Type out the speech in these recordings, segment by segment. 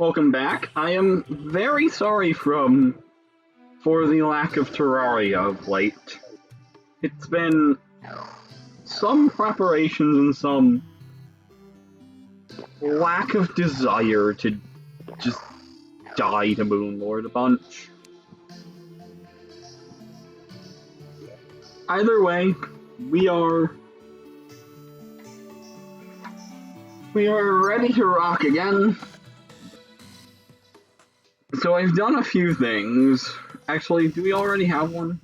Welcome back. I am very sorry for the lack of Terraria of late. It's been some preparations and some lack of desire to just die to Moonlord a bunch. Either way, we are ready to rock again. So I've done a few things. Actually, do we already have one?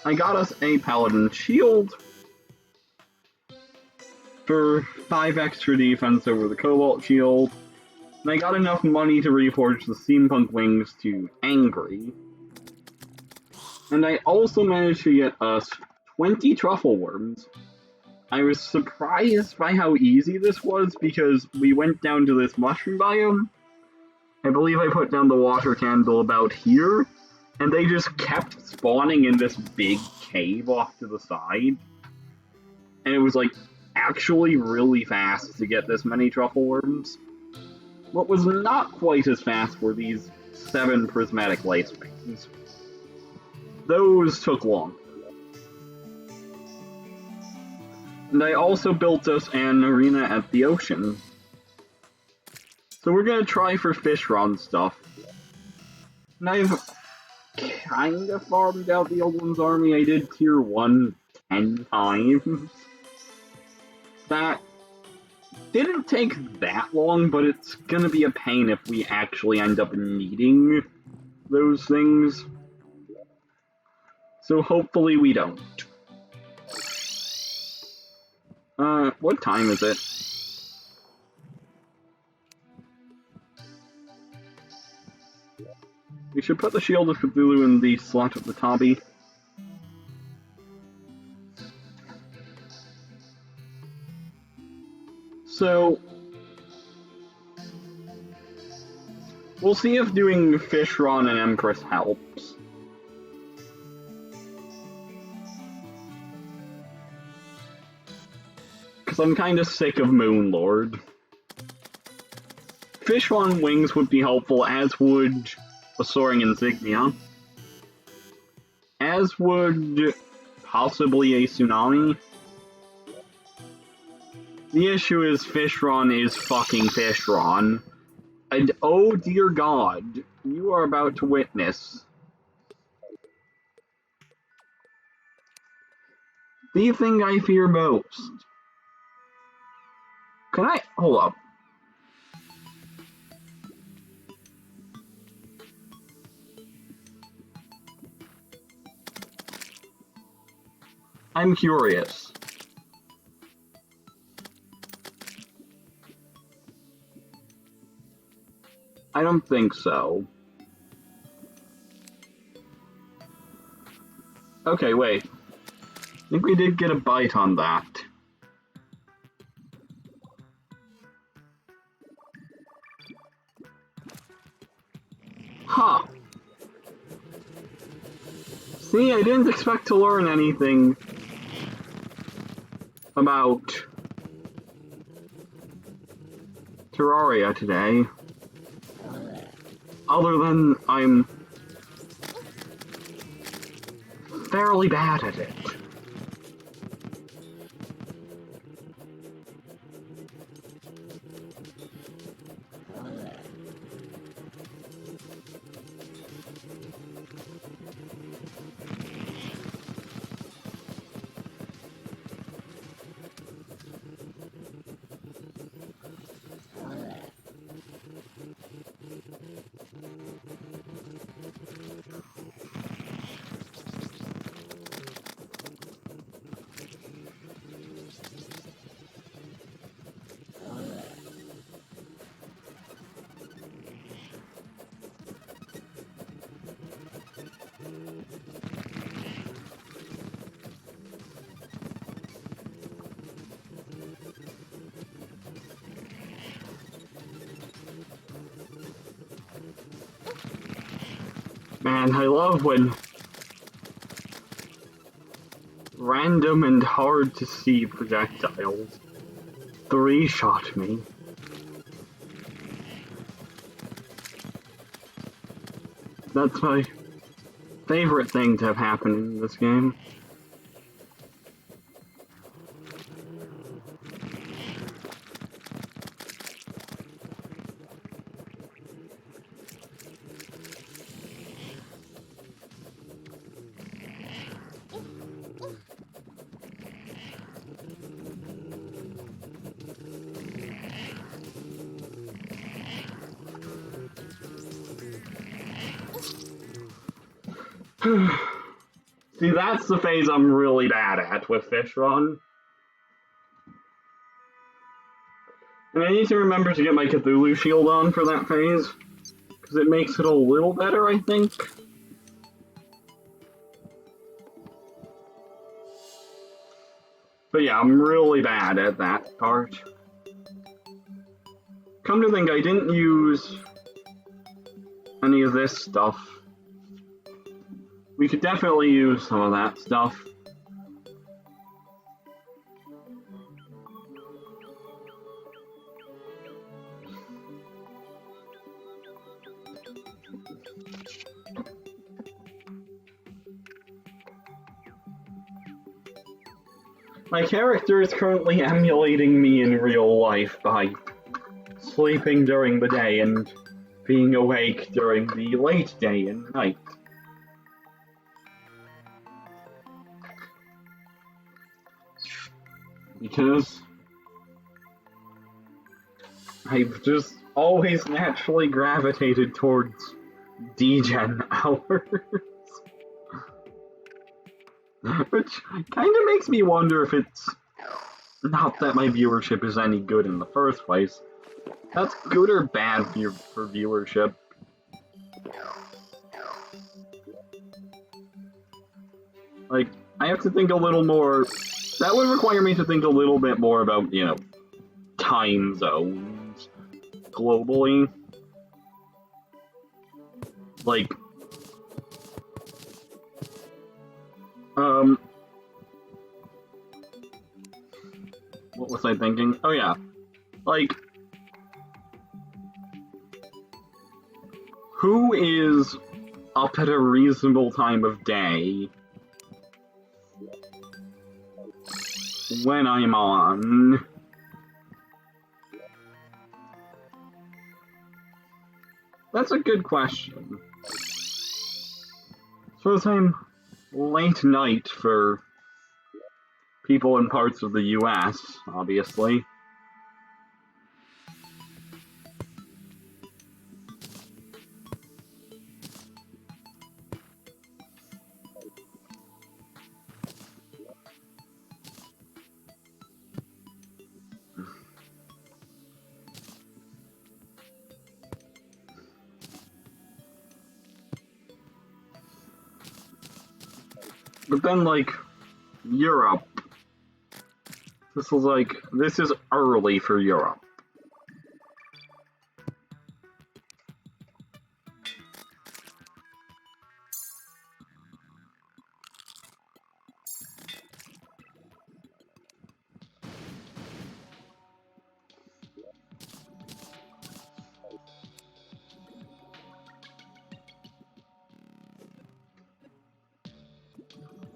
I got us a Paladin Shield for 5 extra defense over the Cobalt Shield, and I got enough money to reforge the Steampunk Wings to Angry. And I also managed to get us 20 Truffle Worms. I was surprised by how easy this was because we went down to this mushroom biome. I believe I put down the water candle about here, and they just kept spawning in this big cave off to the side. And it was like actually really fast to get this many truffle worms. What was not quite as fast were these 7 prismatic light wings. Those took long. And I also built us an arena at the ocean. So we're gonna try for Fishron stuff. And I've kinda farmed out the Old One's army. I did tier 1 10 times. That didn't take that long, but it's gonna be a pain if we actually end up needing those things. So hopefully we don't. What time is it? We should put the Shield of Cthulhu in the slot of the Tabi. So, we'll see if doing Fishron and Empress helps. Because I'm kinda sick of Moonlord. Fishron Wings would be helpful, as would a Soaring Insignia. As would possibly a Tsunami. The issue is Fishron is fucking Fishron. And oh dear god, you are about to witness the thing I fear most. Can I? Hold up. I'm curious. I don't think so. Okay, wait. I think we did get a bite on that. Huh. See, I didn't expect to learn anything about Terraria today. Other than I'm fairly bad at it. Man, I love when random and hard to see projectiles 3-shot me. That's my favorite thing to have happen in this game. See, that's the phase I'm really bad at with Fishron. And I need to remember to get my Cthulhu shield on for that phase, because it makes it a little better, I think. But yeah, I'm really bad at that part. Come to think, I didn't use any of this stuff. We could definitely use some of that stuff. My character is currently emulating me in real life by sleeping during the day and being awake during the late day and night. Because I've just always naturally gravitated towards degen hours. Which kind of makes me wonder if it's not that my viewership is any good in the first place. That's good or bad for viewership. Like, I have to think a little more. That would require me to think a little bit more about, you know, time zones globally. Like, what was I thinking? Oh yeah, like, who is up at a reasonable time of day when I'm on? That's a good question. Suppose I'm late night for people in parts of the US, obviously. But then, like, Europe. This is early for Europe.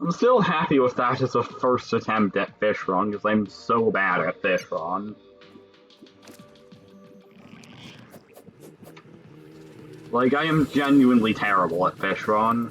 I'm still happy with that as a first attempt at Fishron, because I'm so bad at Fishron. Like, I am genuinely terrible at Fishron.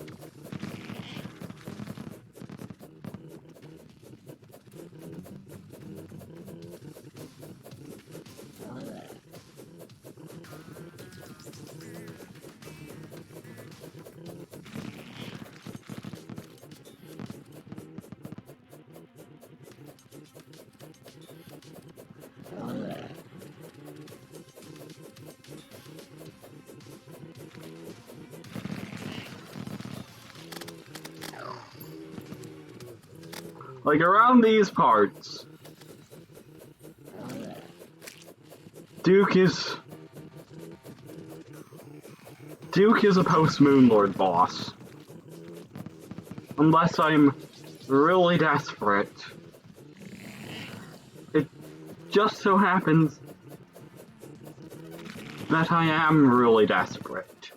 Like, around these parts, Duke is a post-Moonlord boss. Unless I'm really desperate. It just so happens that I am really desperate.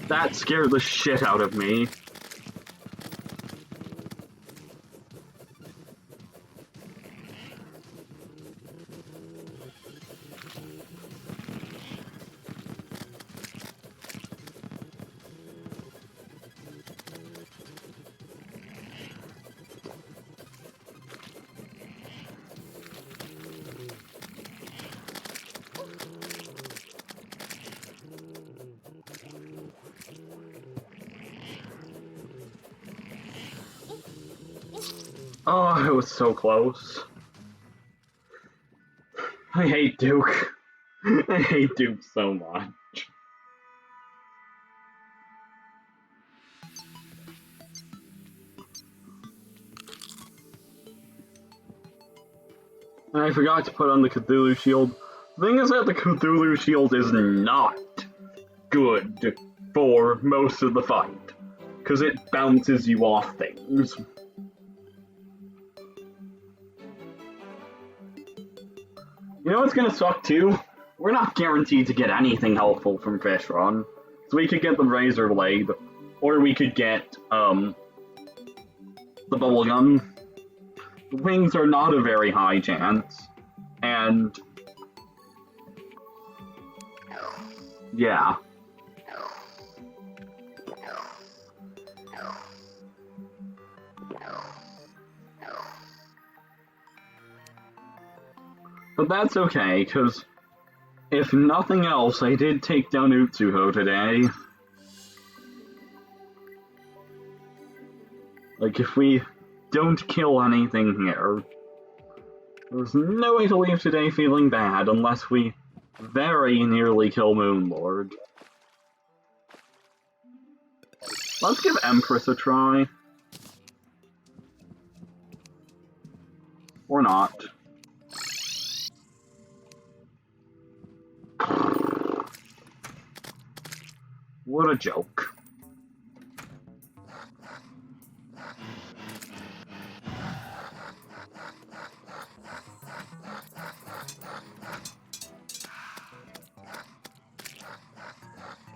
That scared the shit out of me. Oh, it was so close. I hate Duke. I hate Duke so much. And I forgot to put on the Cthulhu shield. The thing is that the Cthulhu shield is not good for most of the fight, because it bounces you off things. You know what's gonna suck too? We're not guaranteed to get anything helpful from Fishron. So we could get the Razor Blade, or we could get, the Bubblegum. The wings are not a very high chance, and yeah. But that's okay, because if nothing else, I did take down Utsuho today. Like, if we don't kill anything here, there's no way to leave today feeling bad unless we very nearly kill Moonlord. Let's give Empress a try. Or not. What a joke.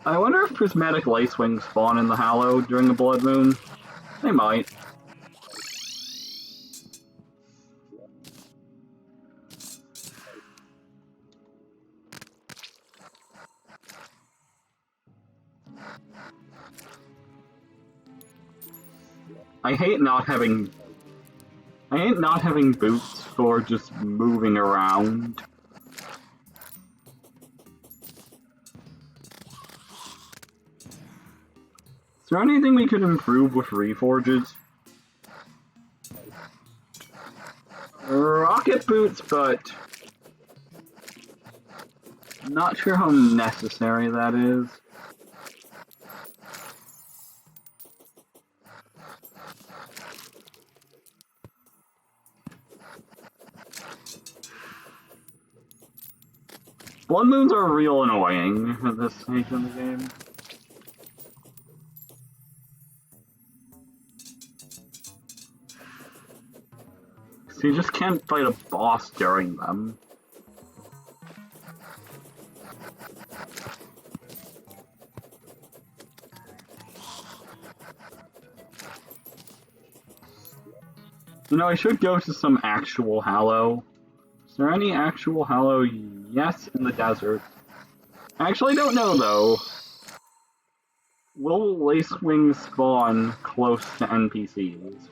I wonder if prismatic lacewings spawn in the Hallow during the Blood Moon. They might. I hate not having boots for just moving around. Is there anything we could improve with Reforges? Rocket boots, but not sure how necessary that is. Blood moons are real annoying at this stage in the game. So you just can't fight a boss during them. You know, I should go to some actual Hallow. Is there any actual Hallow? Yes, in the desert. I actually don't know, though. Will lacewings spawn close to NPCs?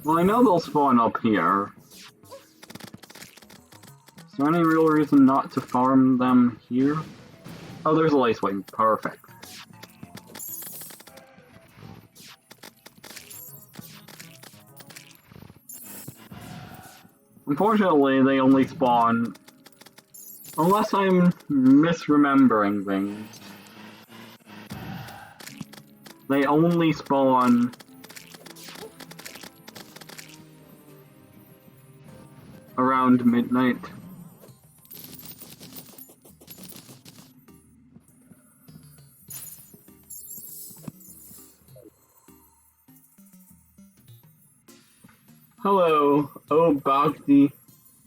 Well, I know they'll spawn up here. Is there any real reason not to farm them here? Oh, there's a lacewing. Perfect. Unfortunately, they only spawn, unless I'm misremembering things, they only spawn around midnight. Hello, oh Bhakti.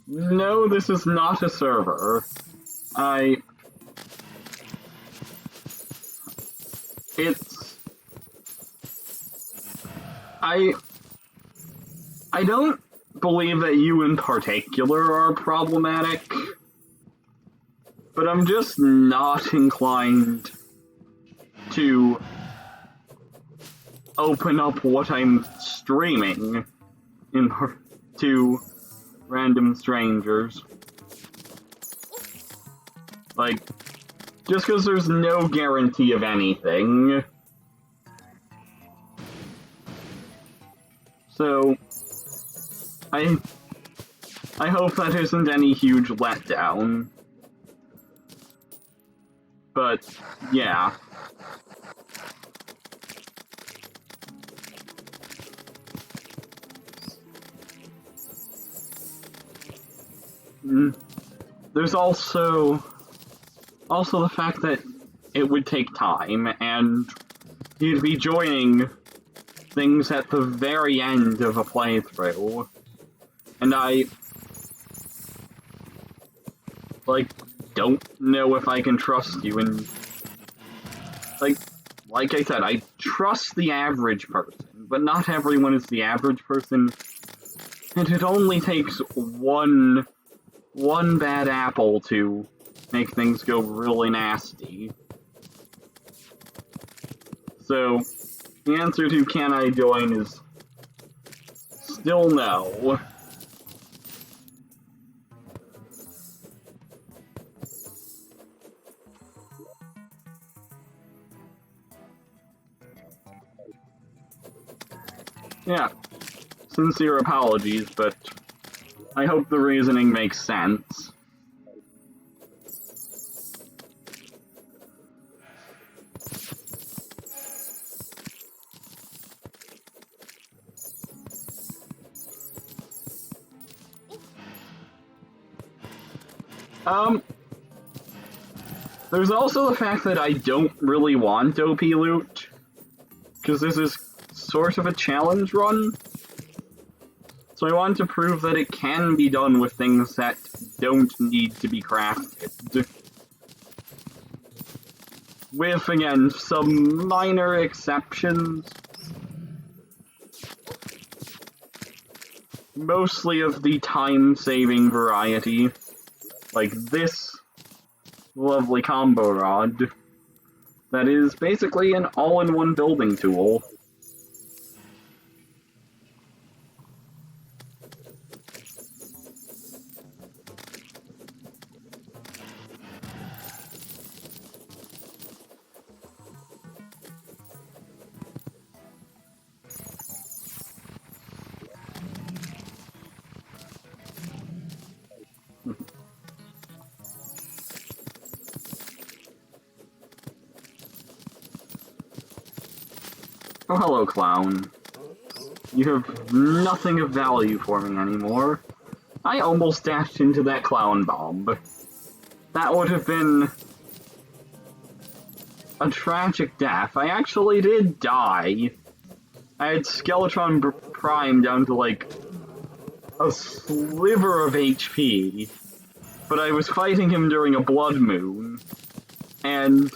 No, this is not a server. It's... I don't believe that you in particular are problematic, but I'm just not inclined to open up what I'm streaming to random strangers. Like, just because there's no guarantee of anything. So, I hope that isn't any huge letdown. But, yeah. There's also the fact that it would take time, and you'd be joining things at the very end of a playthrough, and I, don't know if I can trust you, and, like I said, I trust the average person, but not everyone is the average person, and it only takes one bad apple to make things go really nasty. So, the answer to can I join is still no. Yeah, sincere apologies, but I hope the reasoning makes sense. There's also the fact that I don't really want OP loot, because this is sort of a challenge run. So I want to prove that it can be done with things that don't need to be crafted. With, again, some minor exceptions. Mostly of the time-saving variety. Like this lovely combo rod. That is basically an all-in-one building tool. Oh, hello, clown. You have nothing of value for me anymore. I almost dashed into that clown bomb. That would have been a tragic death. I actually did die. I had Skeletron Prime down to, like, a sliver of HP. But I was fighting him during a blood moon. And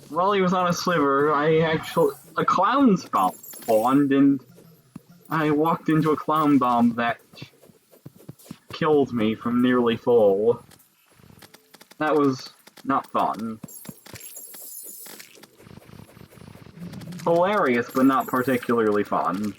while he was on a sliver, a clown spawned, and I walked into a clown bomb that killed me from nearly full. That was not fun. Hilarious, but not particularly fun.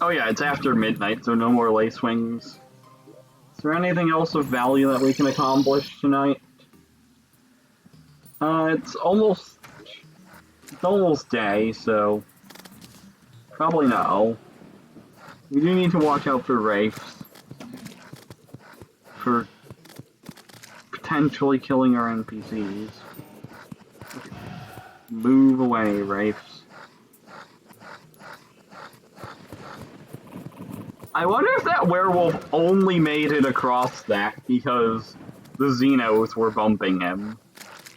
oh yeah, it's after midnight, so no more lace wings. Is there anything else of value that we can accomplish tonight? It's almost day, so probably no. We do need to watch out for wraiths, for potentially killing our NPCs. Move away, wraiths. I wonder if that werewolf only made it across that because the Xenos were bumping him.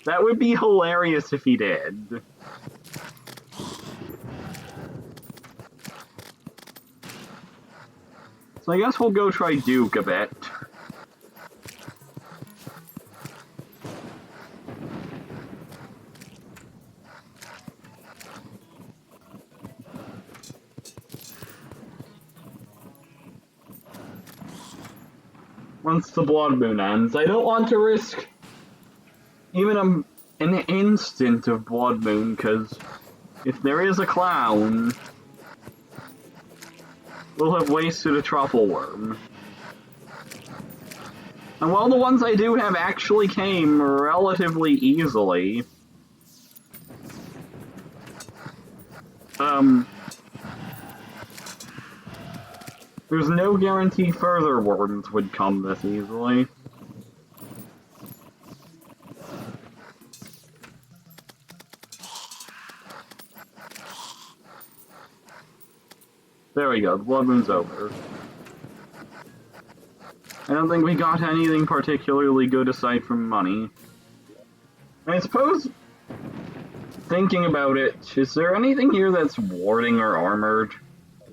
That would be hilarious if he did. So I guess we'll go try Duke a bit. Once the blood moon ends, I don't want to risk even an instant of blood moon, because if there is a clown, we'll have wasted a truffle worm. And while the ones I do have actually came relatively easily, there's no guarantee further worms would come this easily. There we go, the blood moon's over. I don't think we got anything particularly good aside from money. I suppose, thinking about it, is there anything here that's warding or armored?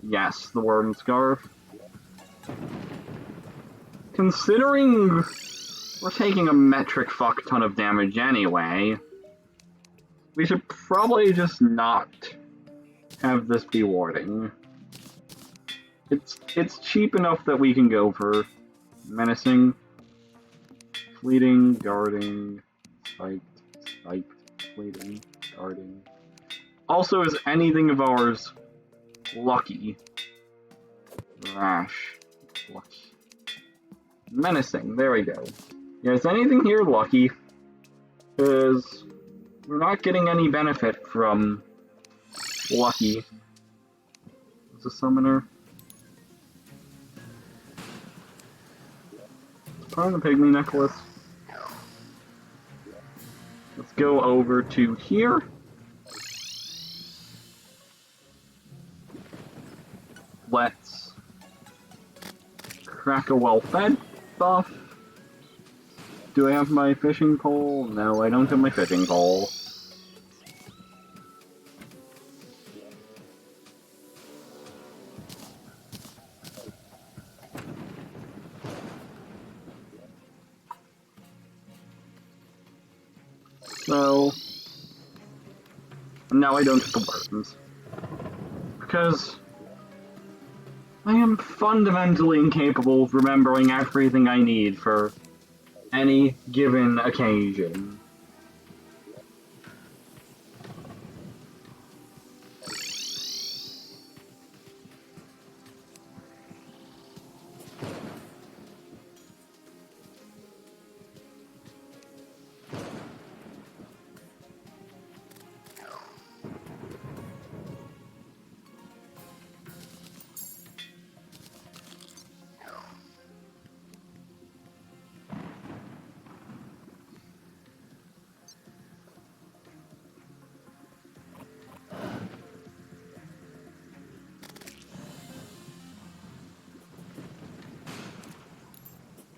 Yes, the worm scarf. Considering we're taking a metric fuck ton of damage anyway, we should probably just not have this be warding. It's cheap enough that we can go for menacing, fleeting, guarding, spiked, fleeting, guarding. Also, is anything of ours lucky? Rash, lucky. Menacing, there we go. Yeah, is anything here lucky? Because we're not getting any benefit from lucky. Is a summoner? Part of the pygmy necklace. Let's go over to here. Let's crack a well-fed buff. Do I have my fishing pole? No, I don't have my fishing pole. So, now I don't get the worms. Because I am fundamentally incapable of remembering everything I need for any given occasion.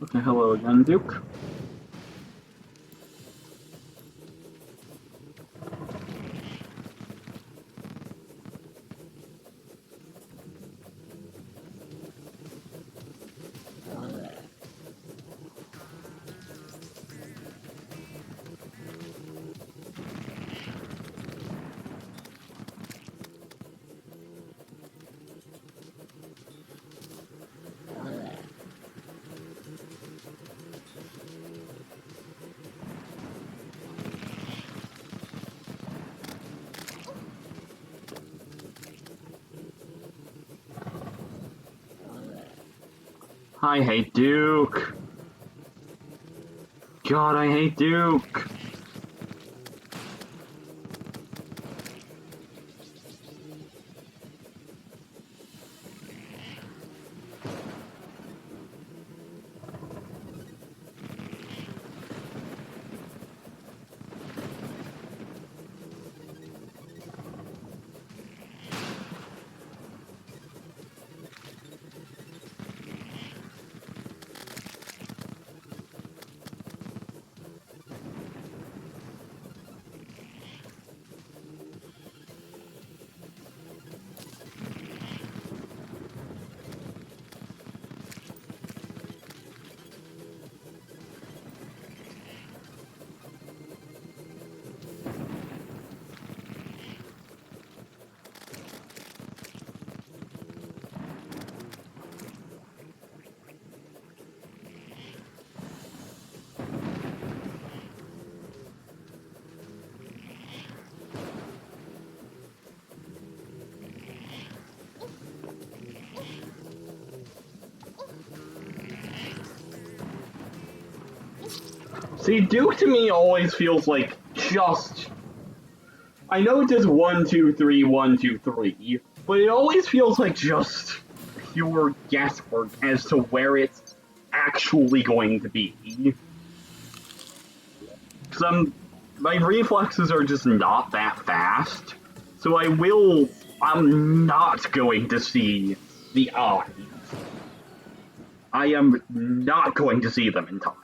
Okay, hello again, Duke. I hate Duke. God, I hate Duke. See, Duke to me always feels like just. I know it does 1, 2, 3, 1, 2, 3, but it always feels like just pure guesswork as to where it's actually going to be. Because my reflexes are just not that fast, so I'm not going to see the eyes. I am not going to see them in time.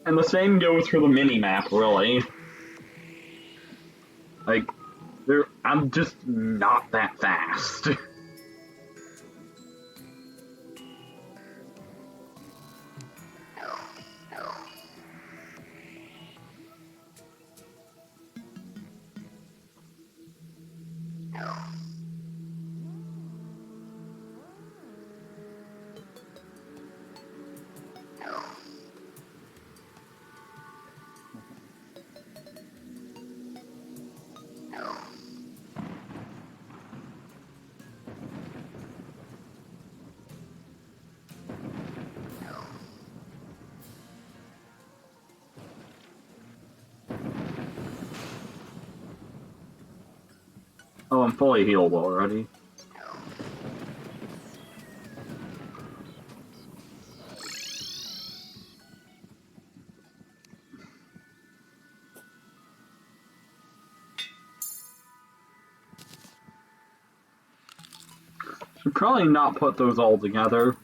And the same goes for the mini-map, really. Like, I'm just not that fast. Oh, I'm fully healed already. Should probably not put those all together.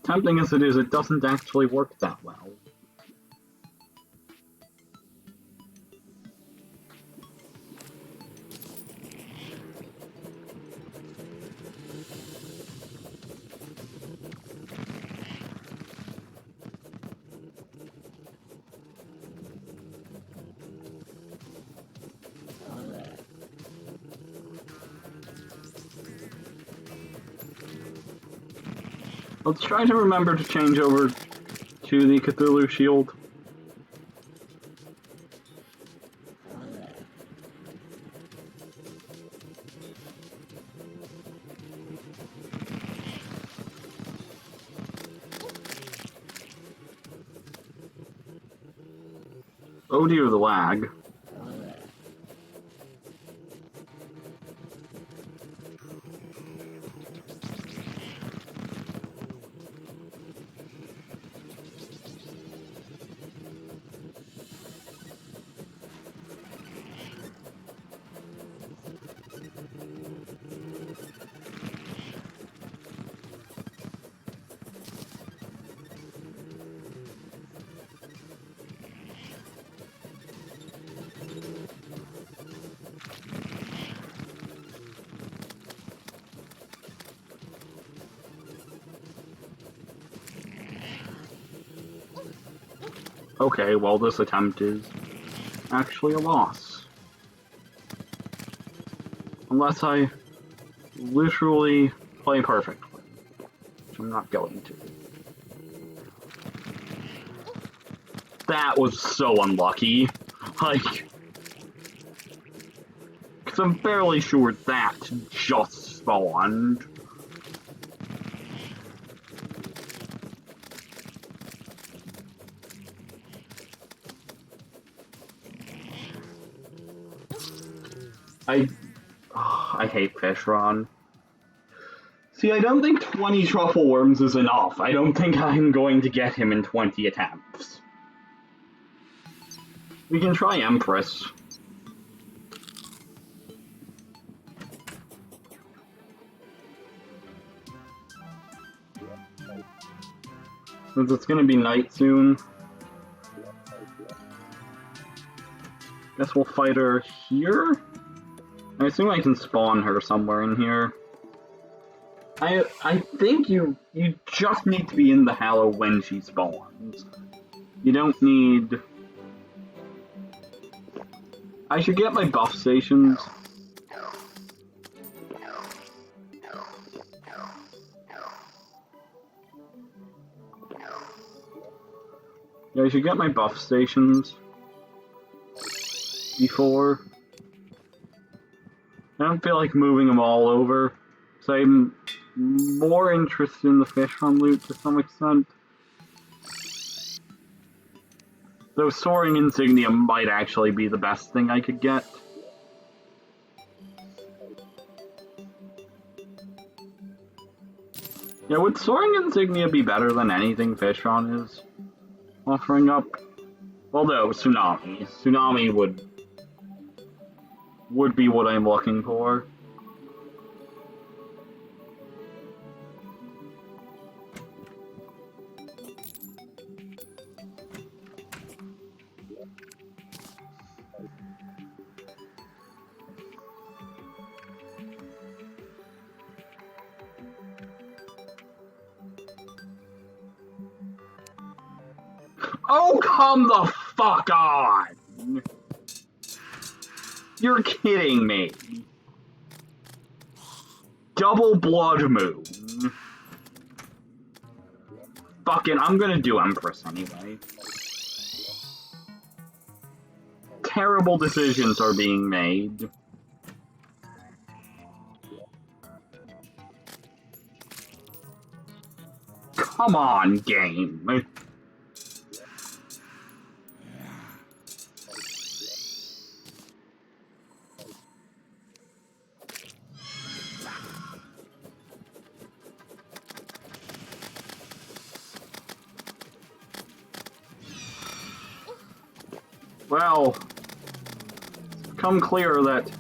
Tempting as it is, it doesn't actually work that well. Let's try to remember to change over to the Cthulhu Shield. Oh dear, the lag. Okay, well this attempt is actually a loss. Unless I literally play perfectly, which I'm not going to. That was so unlucky. Like, because I'm fairly sure that just spawned. I hate Fishron. See, I don't think 20 truffle worms is enough. I don't think I'm going to get him in 20 attempts. We can try Empress. Since it's gonna be night soon. Guess we'll fight her here? I assume I can spawn her somewhere in here. I think you just need to be in the Hallow when she spawns. You don't need... I should get my buff stations. Yeah, I should get my buff stations before. I don't feel like moving them all over, so I'm more interested in the Fishron loot to some extent. Though Soaring Insignia might actually be the best thing I could get. Yeah, would Soaring Insignia be better than anything Fishron is offering up? Although, Tsunami. Tsunami would be what I'm looking for. Oh, come the fuck on! You're kidding me. Double Blood Moon. Fucking, I'm gonna do Empress anyway. Terrible decisions are being made. Come on, game. Well, it's become clear that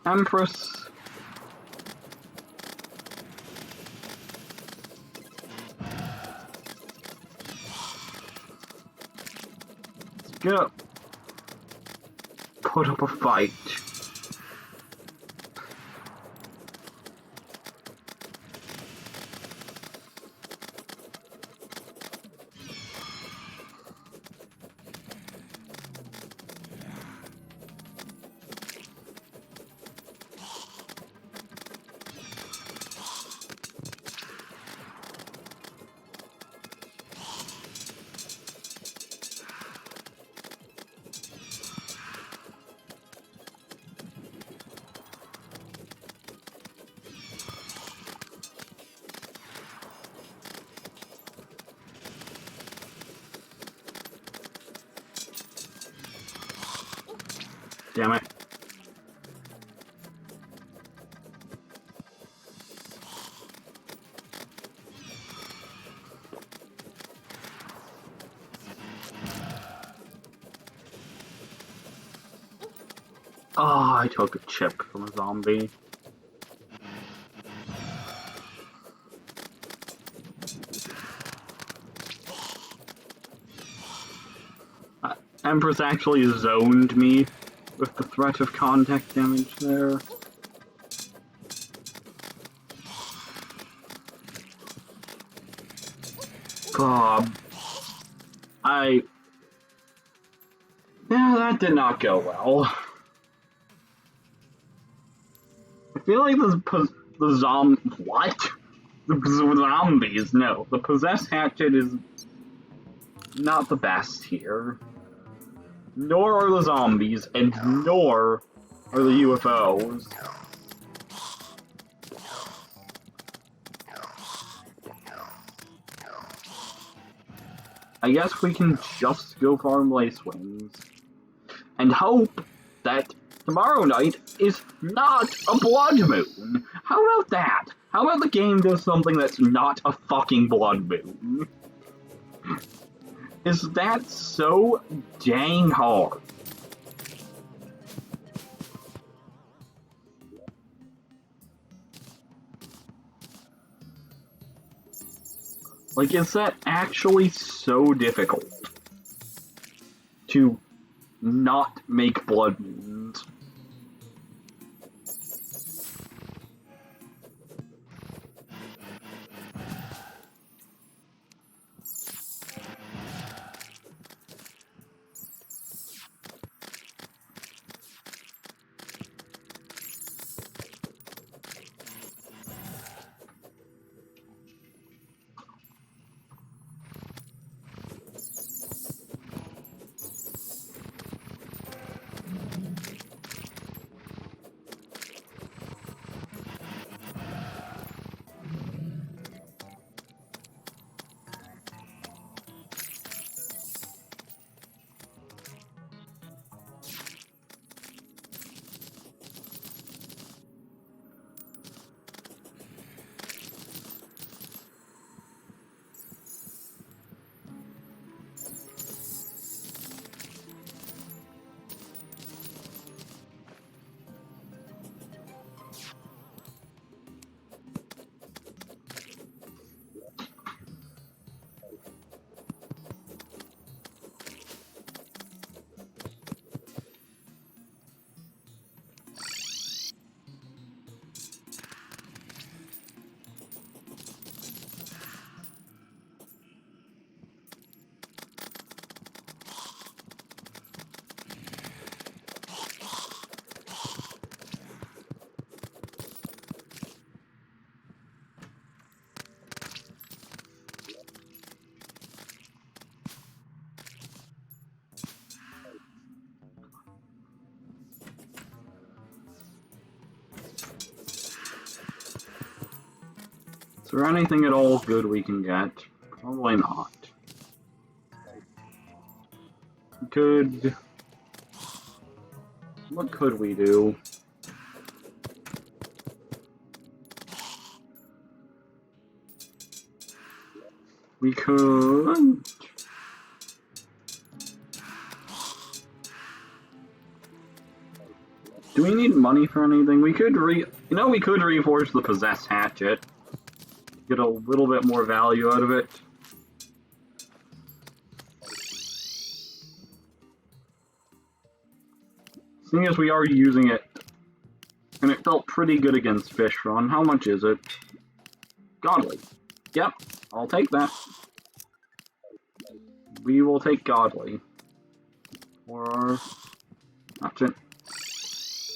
Empress is gonna put up a fight. Damn it. Oh, I took a chip from a zombie. Empress actually zoned me with the threat of contact damage there. Yeah, that did not go well. I feel like the zombie... What? The zombies, no. The possessed hatchet is not the best here. Nor are the zombies, and nor are the UFOs. I guess we can just go farm lace wings. And hope that tomorrow night is not a blood moon. How about that? How about the game does something that's not a fucking blood moon? Is that so dang hard? Like, is that actually so difficult to not make blood moons? Is there anything at all good we can get? Probably not. Could... What could we do? We could... Do we need money for anything? We could we could reforge the possessed hatchet. Get a little bit more value out of it. Seeing as we are using it, and it felt pretty good against Fishron. How much is it? Godly. Yep, I'll take that. We will take Godly. Or... hatchet.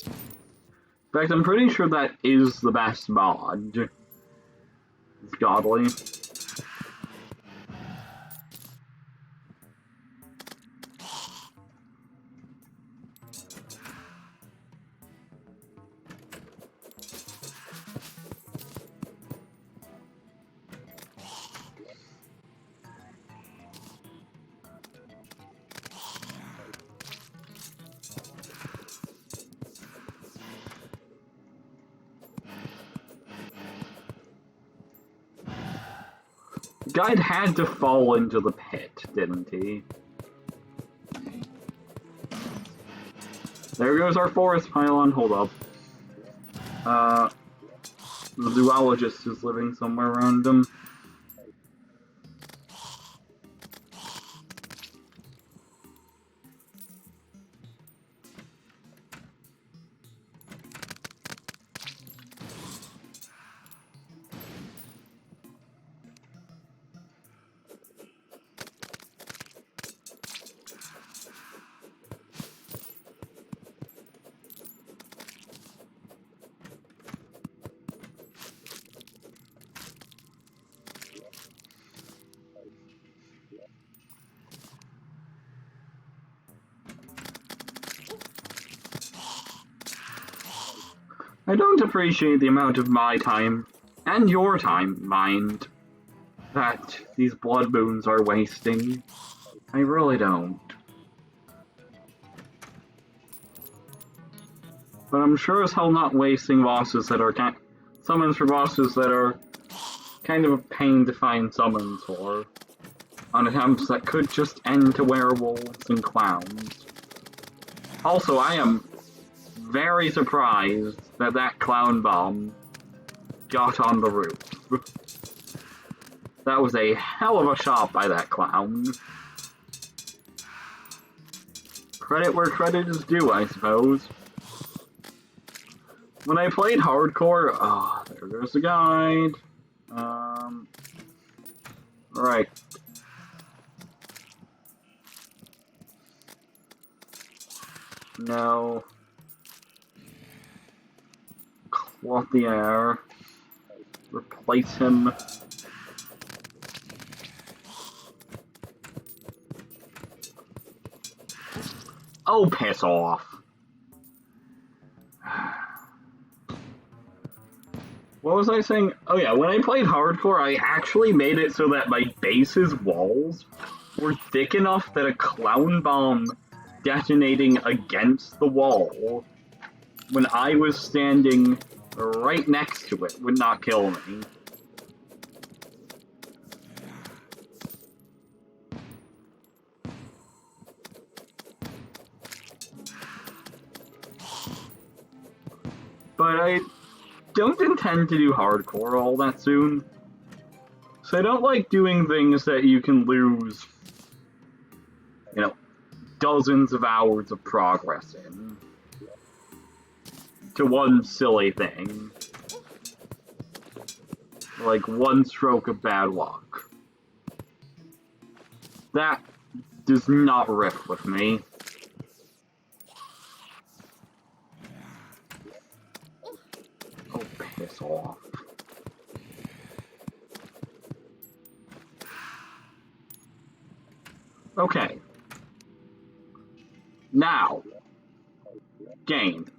In fact, I'm pretty sure that is the best mod. It's Godly. Guide had to fall into the pit, didn't he? There goes our forest pylon. Hold up. The zoologist is living somewhere around him. I don't appreciate the amount of my time, and your time, mind, that these blood moons are wasting. I really don't. But I'm sure as hell not wasting bosses that are summons for bosses that are kind of a pain to find summons for, on attempts that could just end to werewolves and clowns. Also, I am very surprised that that clown bomb got on the roof. That was a hell of a shot by that clown. Credit where credit is due, I suppose. When I played hardcore, there goes the guide. Right. No. Cloth the air. Replace him. Oh, piss off. What was I saying? Oh yeah, when I played hardcore, I actually made it so that my base's walls were thick enough that a clown bomb detonating against the wall when I was standing right next to it would not kill me. But I don't intend to do hardcore all that soon. So I don't like doing things that you can lose, dozens of hours of progress in to one silly thing. Like one stroke of bad luck. That does not riff with me. Oh, piss off. Okay. Now, game.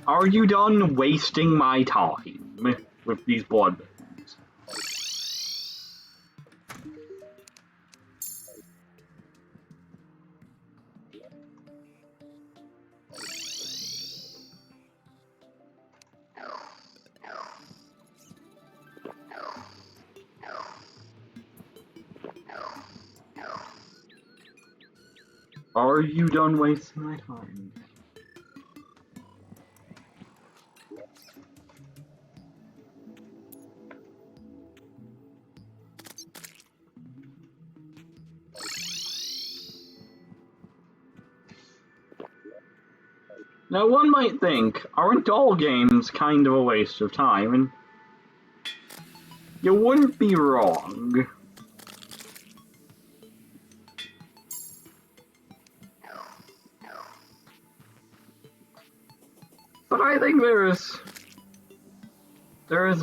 Are you done wasting my time with these blood moons? Are you done wasting my time? Now one might think, aren't all games kind of a waste of time? And you wouldn't be wrong. But I think there is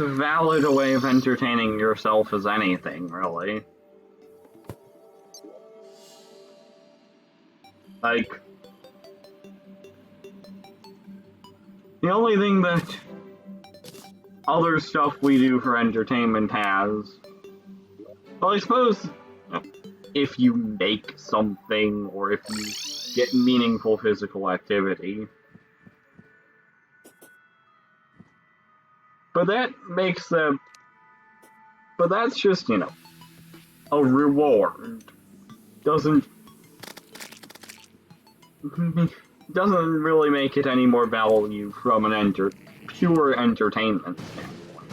a valid way of entertaining yourself as anything, really. Like, the only thing that other stuff we do for entertainment has, well, I suppose if you make something or if you get meaningful physical activity. But that makes them. But that's just, a reward. Doesn't really make it any more value from an pure entertainment standpoint.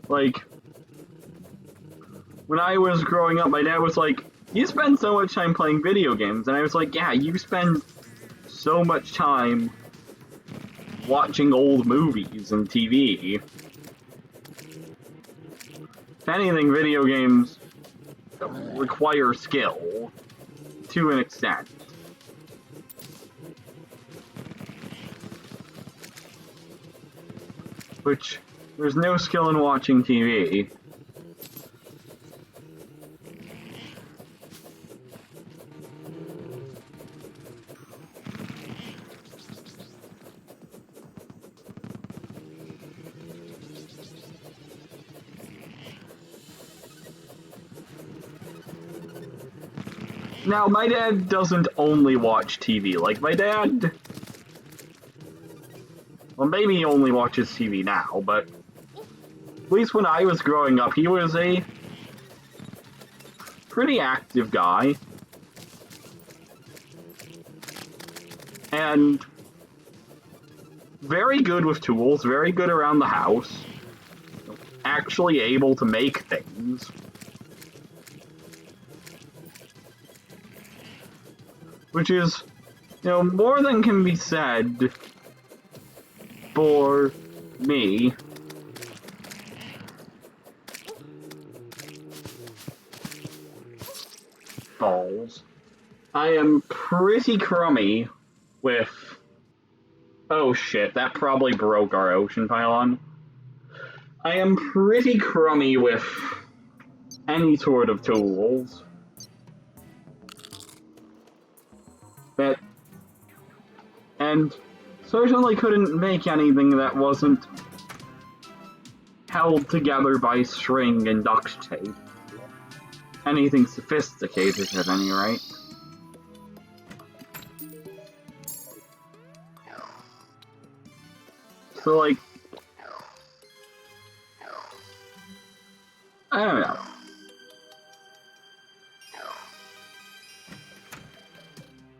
Like, when I was growing up, my dad was like, you spend so much time playing video games, and I was like, yeah, you spend so much time watching old movies and TV. If anything, video games require skill, to an extent. Which, there's no skill in watching TV. Now, my dad doesn't only watch TV. Like, my dad... Well, maybe he only watches TV now, but... At least when I was growing up, he was a... pretty active guy. And... very good with tools, very good around the house. Actually able to make things. Which is, more than can be said for me. Balls. I am pretty crummy with... Oh shit, that probably broke our ocean pylon. I am pretty crummy with any sort of tools. And certainly couldn't make anything that wasn't held together by string and duct tape. Anything sophisticated, at any rate. So, like... I don't know.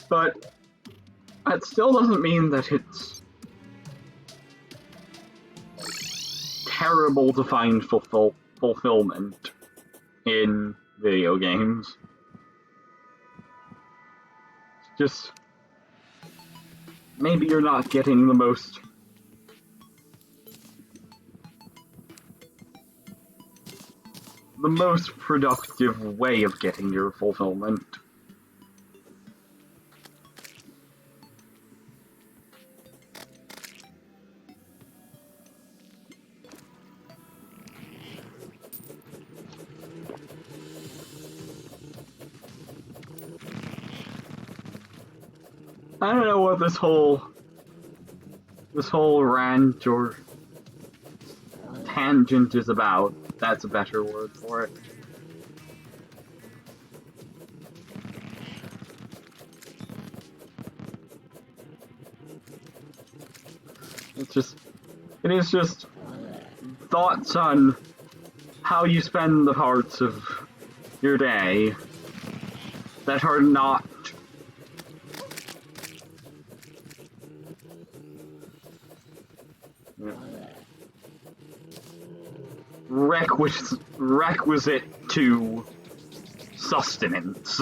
But... that still doesn't mean that it's terrible to find fulfillment in video games. It's just maybe you're not getting the most productive way of getting your fulfillment. I don't know what this whole rant or tangent is about. That's a better word for it. It is just thoughts on how you spend the parts of your day that are not requisite to sustenance.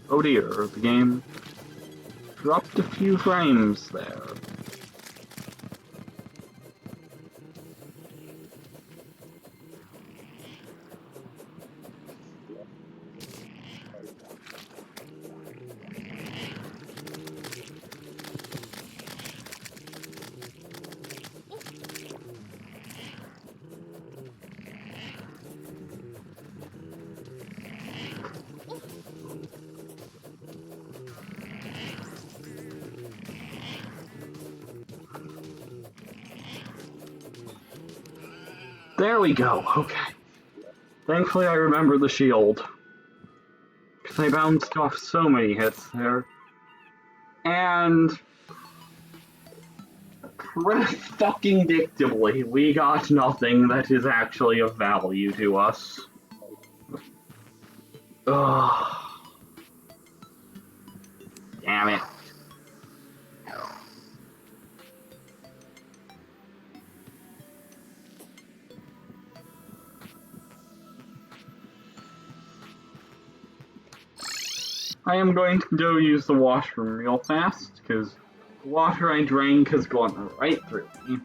Oh dear, the game dropped a few frames there. There we go, okay. Thankfully I remember the shield. Because I bounced off so many hits there. And... predictably, we got nothing that is actually of value to us. Ugh. Damn it. I am going to go use the washroom real fast, because the water I drank has gone right through me.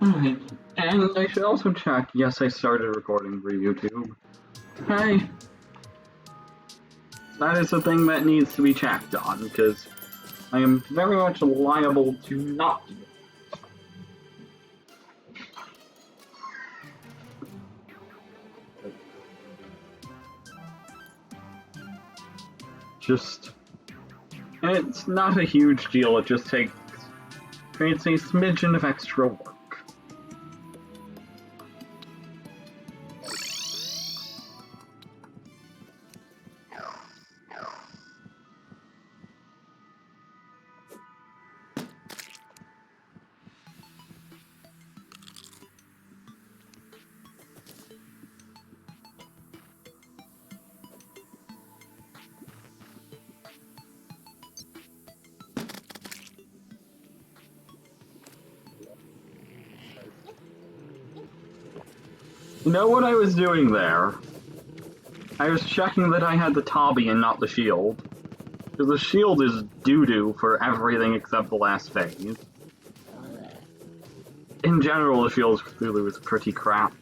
Alright, and I should also check, yes, I started recording for YouTube. Hey, that is a thing that needs to be checked on, because I am very much liable to not do it. It's not a huge deal, it just creates a smidgen of extra work. You know what I was doing there? I was checking that I had the Tabi and not the shield. Because the shield is doo-doo for everything except the last phase. In general, the shield Cthulhu is pretty crap.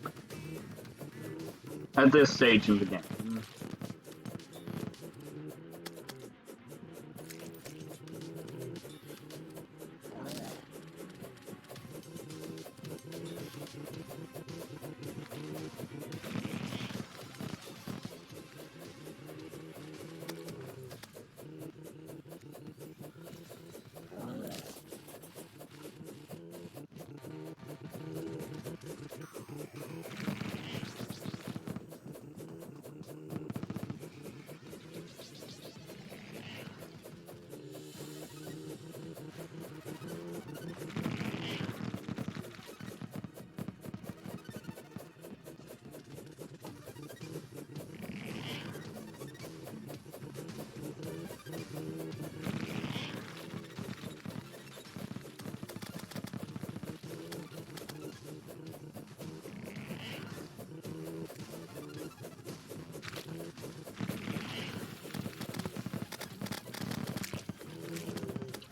At this stage in the game.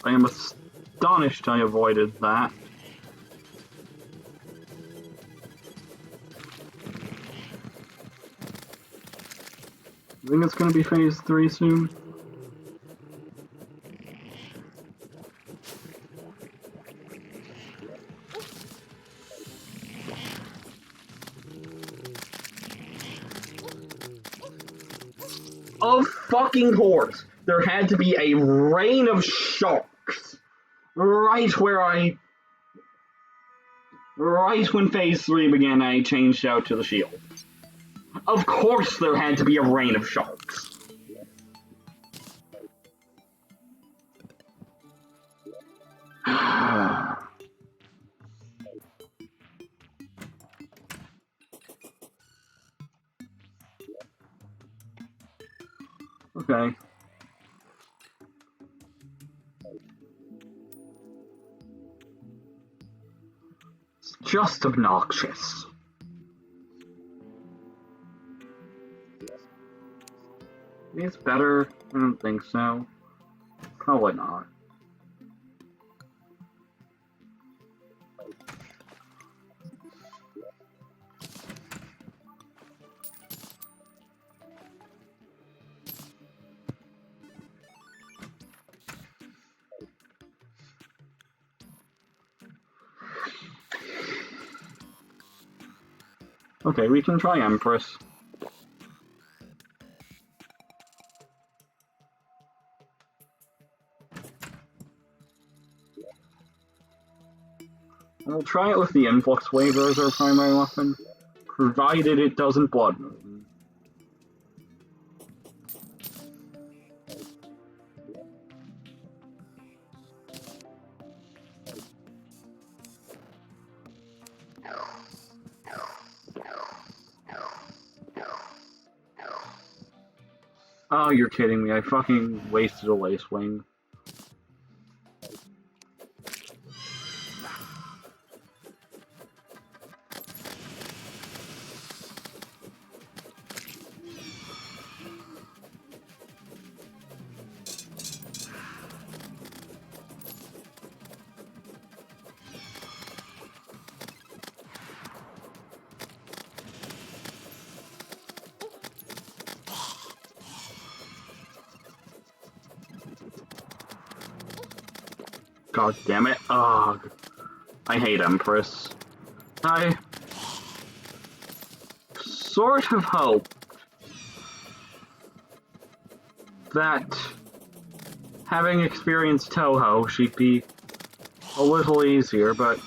I am astonished I avoided that. I think it's going to be phase 3 soon. Of fucking course, there had to be a rain of sharks right when phase 3 began. I changed out to the shield. Of course there had to be a rain of sharks. Okay. It's just obnoxious. It's better? I don't think so. Probably not. Okay, we can try Empress. We'll try it with the Influx Waver as our primary weapon, provided it doesn't blood move. Oh, you're kidding me. I fucking wasted a Lace Wing. God damn it. Ugh. I hate Empress. I sort of hoped that having experienced Toho, she'd be a little easier, but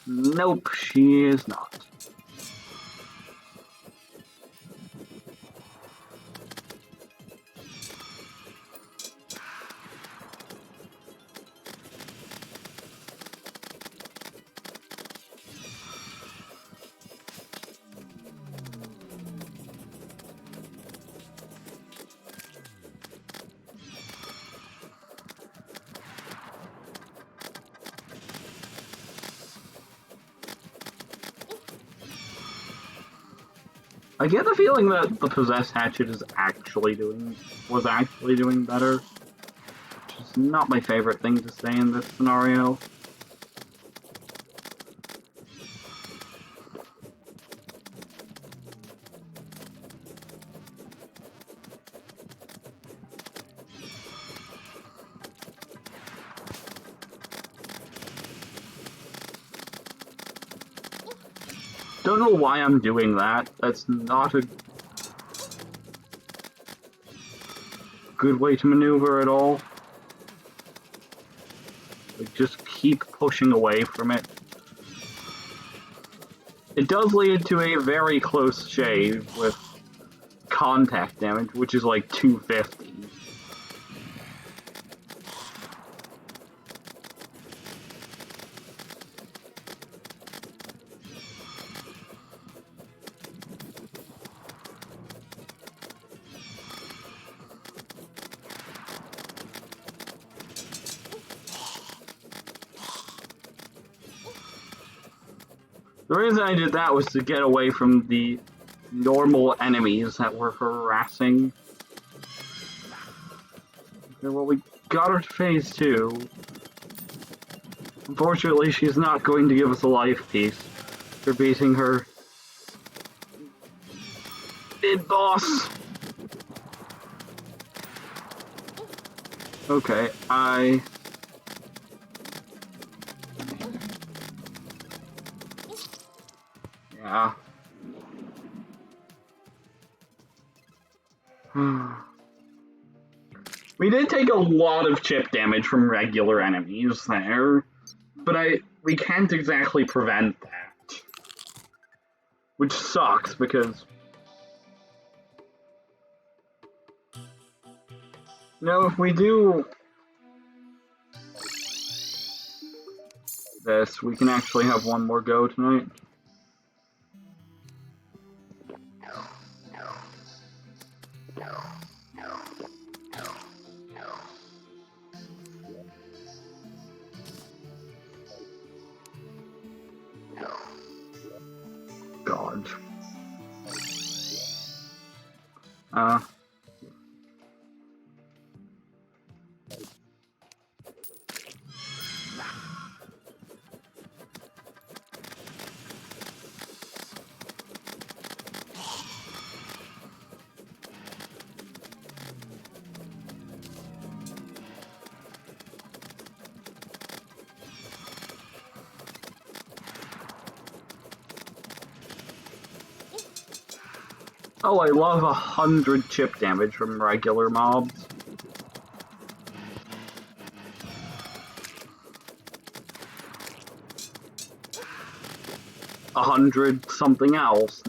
nope, she is not. I get the feeling that the Possessed Hatchet was actually doing better, which is not my favorite thing to say in this scenario. Don't know why I'm doing that. That's not a good way to maneuver at all. Like, just keep pushing away from it. It does lead to a very close shave with contact damage, which is like 250. The reason I did that was to get away from the normal enemies that were harassing. Okay, well, we got her to phase 2. Unfortunately, she's not going to give us a life piece for beating her mid-boss. Okay, yeah. We did take a lot of chip damage from regular enemies there, but we can't exactly prevent that. Which sucks, because if we do this, we can actually have one more go tonight. God. Oh, I love 100 chip damage from regular mobs. 100 something else.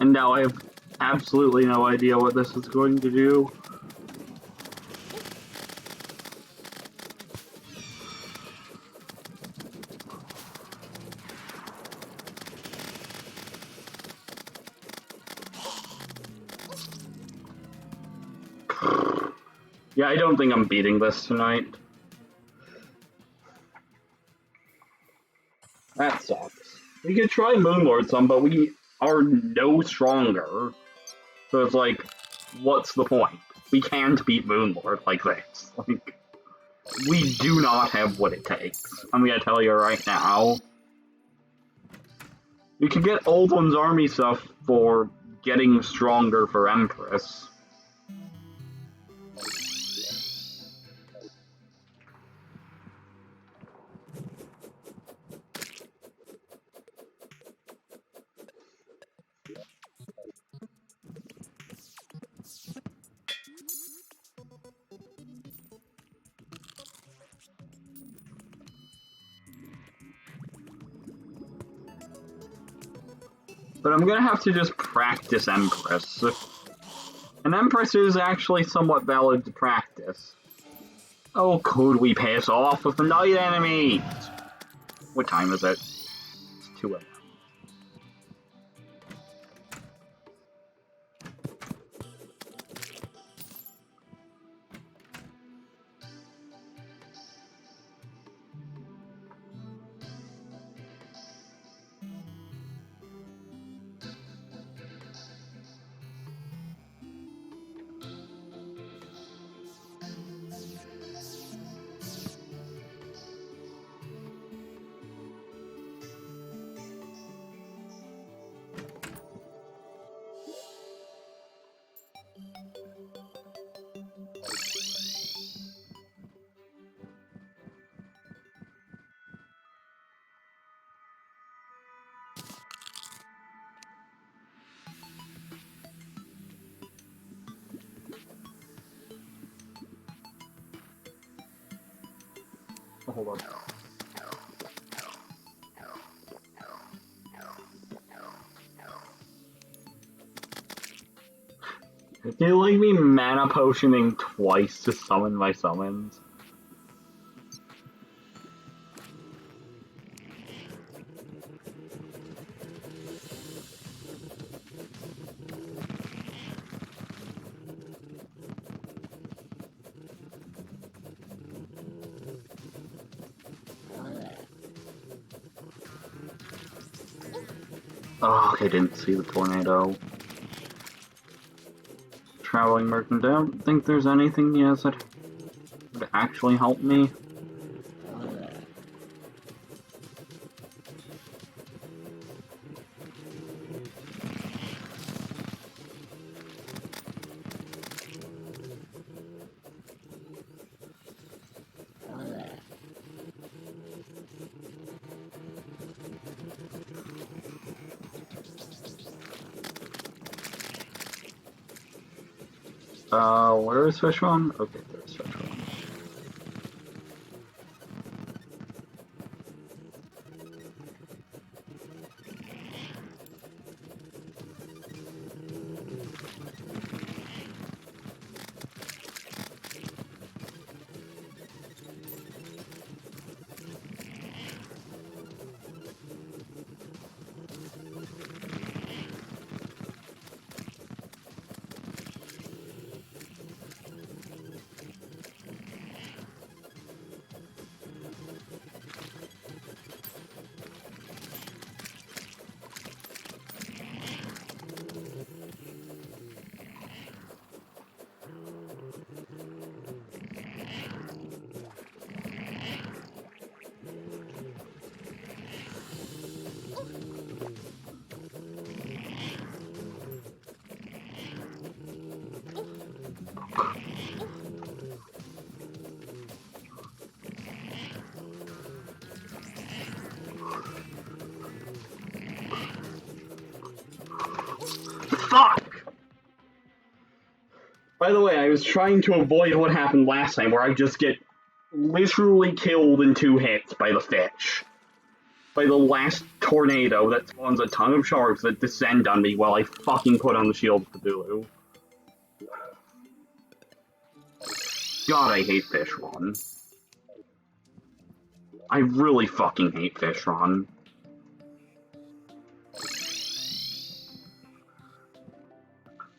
And now I have absolutely no idea what this is going to do. Yeah, I don't think I'm beating this tonight. That sucks. We could try Moonlord some, but we are no stronger. So it's like, what's the point? We can't beat Moonlord like this. Like, we do not have what it takes. I'm gonna tell you right now. You can get Old One's army stuff for getting stronger for Empress. But I'm gonna have to just practice Empress. And Empress is actually somewhat valid to practice. Oh, could we piss off with the night enemies? What time is it? It's 2 a.m. Oh, hold on. Do you like me mana potioning twice to summon my summons? Oh, I didn't see the tornado. Traveling merchant. I don't think there's anything yet that would actually help me. Where is Fishron? Okay, there's Fishron. Fuck! By the way, I was trying to avoid what happened last time, where I just get literally killed in 2 hits by the fish. by the last tornado that spawns a ton of sharks that descend on me while I fucking put on the shield of Cthulhu. God, I hate Fishron. I really fucking hate Fishron.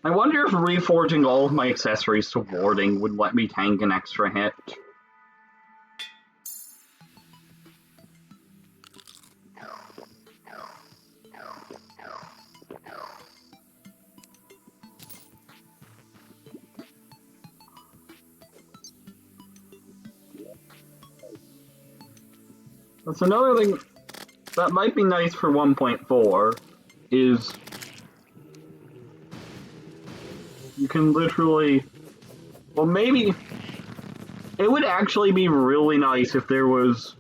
I wonder if reforging all of my accessories to warding would let me tank an extra hit. That's another thing that might be nice for 1.4, is you can literally, well, maybe it would actually be really nice if there was,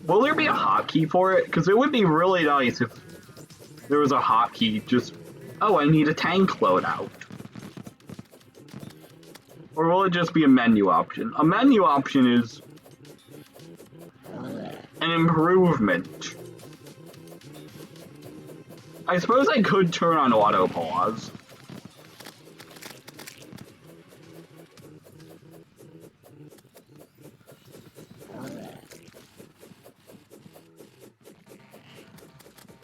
will there be a hotkey for it? Because it would be really nice if there was a hotkey, just, oh, I need a tank loadout. Or will it just be a menu option? A menu option is an improvement. I suppose I could turn on auto pause.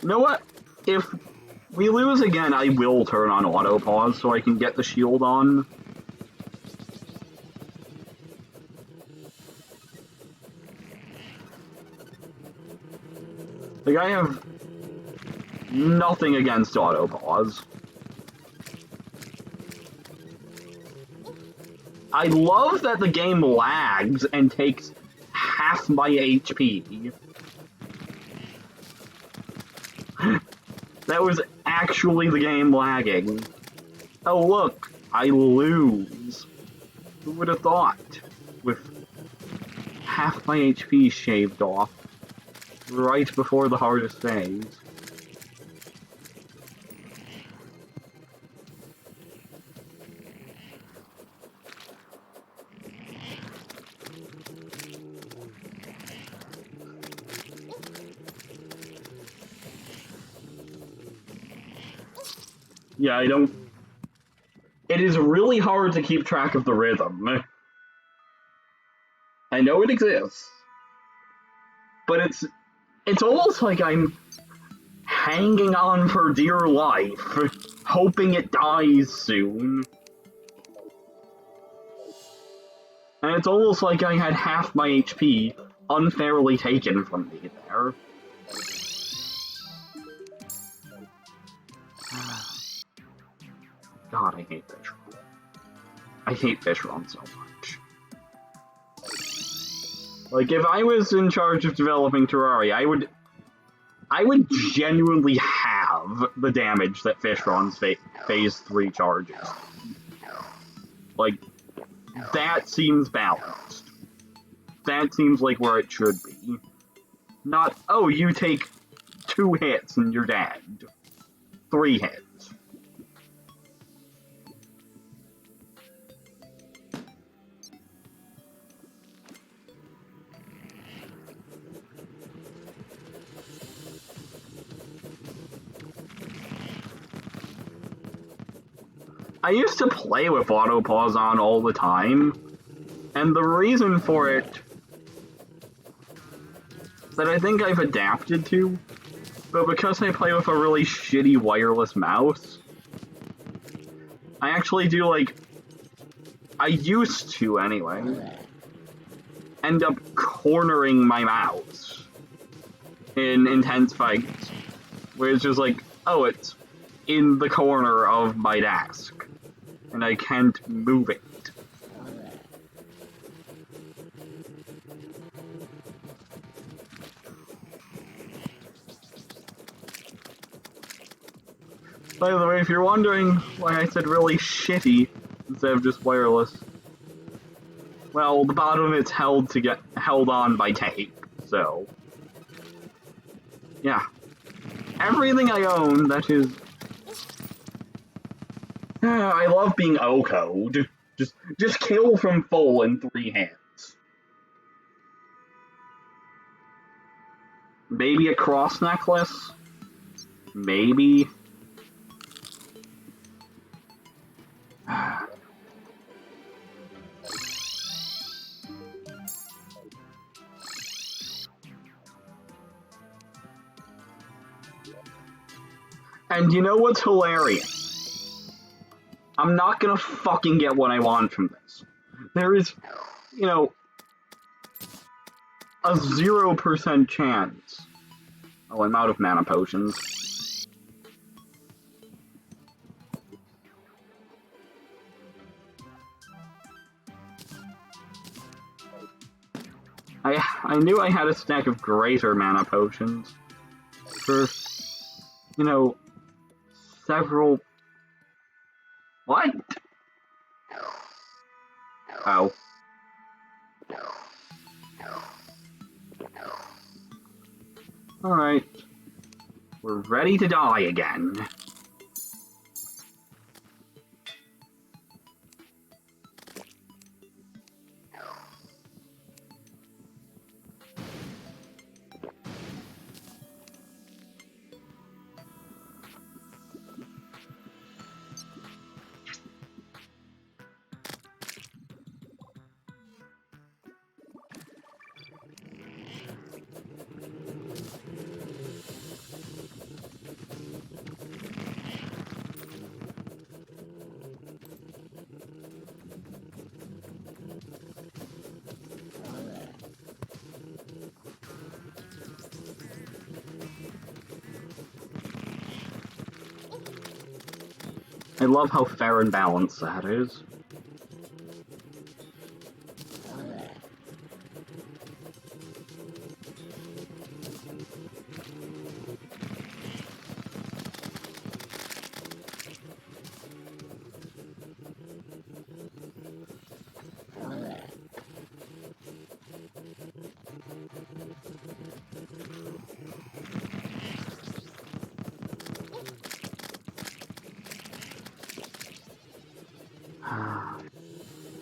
You know what? If we lose again, I will turn on auto pause so I can get the shield on. Like, I have nothing against auto pause. I love that the game lags and takes half my HP. That was actually the game lagging. Oh look, I lose. Who would have thought? With half my HP shaved off right before the hardest phase. Yeah, I don't... It is really hard to keep track of the rhythm. I know it exists, but it's almost like I'm hanging on for dear life, hoping it dies soon. And it's almost like I had half my HP unfairly taken from me there. God, I hate Fishron. I hate Fishron so much. Like, if I was in charge of developing Terraria, I would genuinely have the damage that Fishron's Phase 3 charges. Like, that seems balanced. That seems like where it should be. Not, oh, you take 2 hits and you're dead. 3 hits. I used to play with auto pause on all the time, and the reason for it that I think I've adapted to, but because I play with a really shitty wireless mouse, I actually do, like, I used to anyway, end up cornering my mouse in intense fights, where it's just like, oh, it's in the corner of my desk, and I can't move it. By the way, if you're wondering why I said really shitty instead of just wireless, well, the bottom of it's held on by tape, so yeah. Everything I own that is... I love being O-code. Just kill from full in 3 hands. Maybe a cross necklace? Maybe. And you know what's hilarious? I'm not gonna fucking get what I want from this. There is, you know, a 0% chance. Oh, I'm out of mana potions. I knew I had a stack of greater mana potions for, you know, several... What? Oh. Alright. We're ready to die again. I love how fair and balanced that is.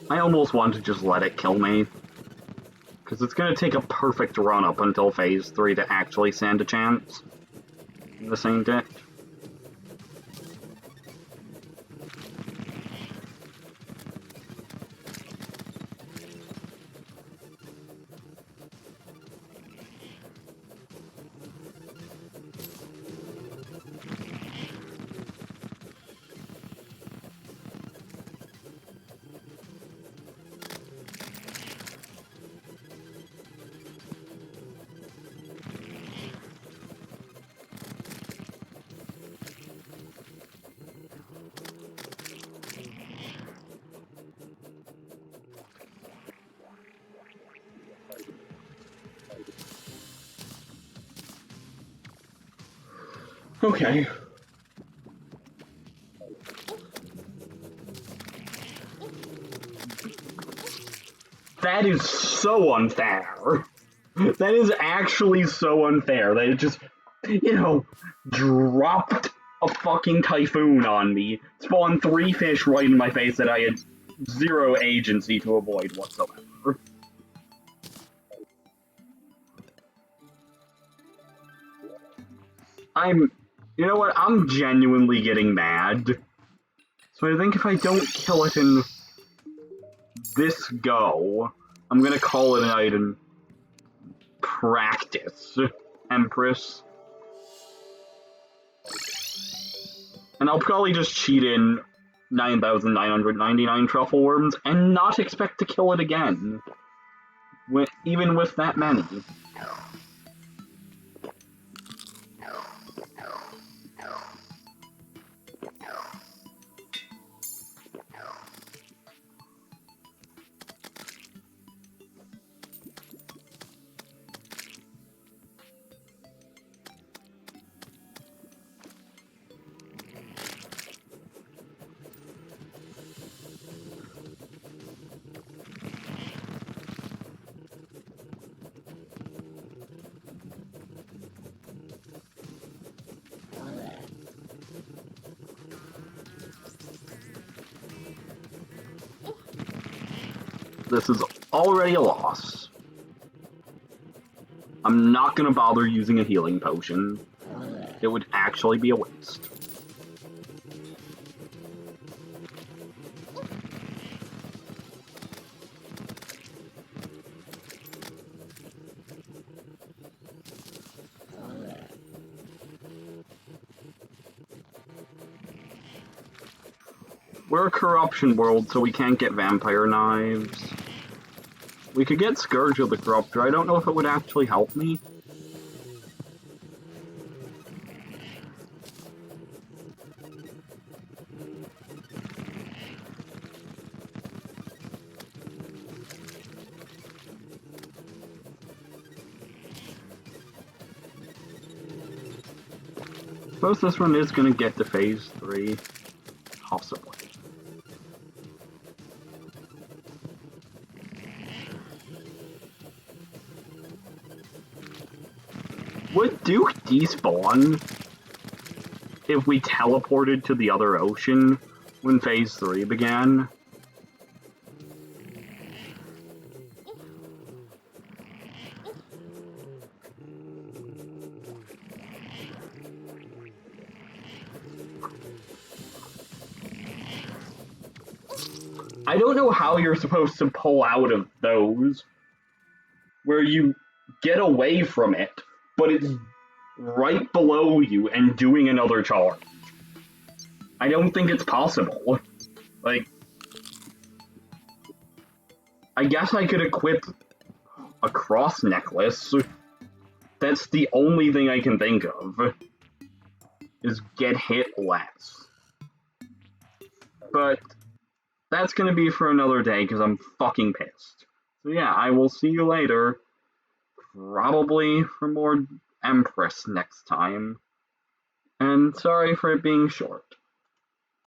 I almost want to just let it kill me. Because it's going to take a perfect run up until Phase 3 to actually stand a chance. This ain't it. Okay. That is so unfair. That is actually so unfair. They just, you know, dropped a fucking typhoon on me, spawned 3 fish right in my face that I had 0 agency to avoid whatsoever. You know what, I'm genuinely getting mad. So I think if I don't kill it in this go, I'm gonna call it a night and practice, Empress. And I'll probably just cheat in 9,999 truffle worms and not expect to kill it again. Even with that many. This is already a loss. I'm not gonna bother using a healing potion. It would actually be a waste. We're a corruption world, so we can't get vampire knives. We could get Scourge of the Corruptor. I don't know if it would actually help me. Suppose this one is gonna get to phase 3. Possibly. Would Duke despawn if we teleported to the other ocean when phase 3 began? I don't know how you're supposed to pull out of those where you get away from it, but it's right below you and doing another charge. I don't think it's possible. Like, I guess I could equip a cross necklace. That's the only thing I can think of, is get hit less. But that's gonna be for another day, because I'm fucking pissed. So yeah, I will see you later. Probably for more Empress next time. And sorry for it being short.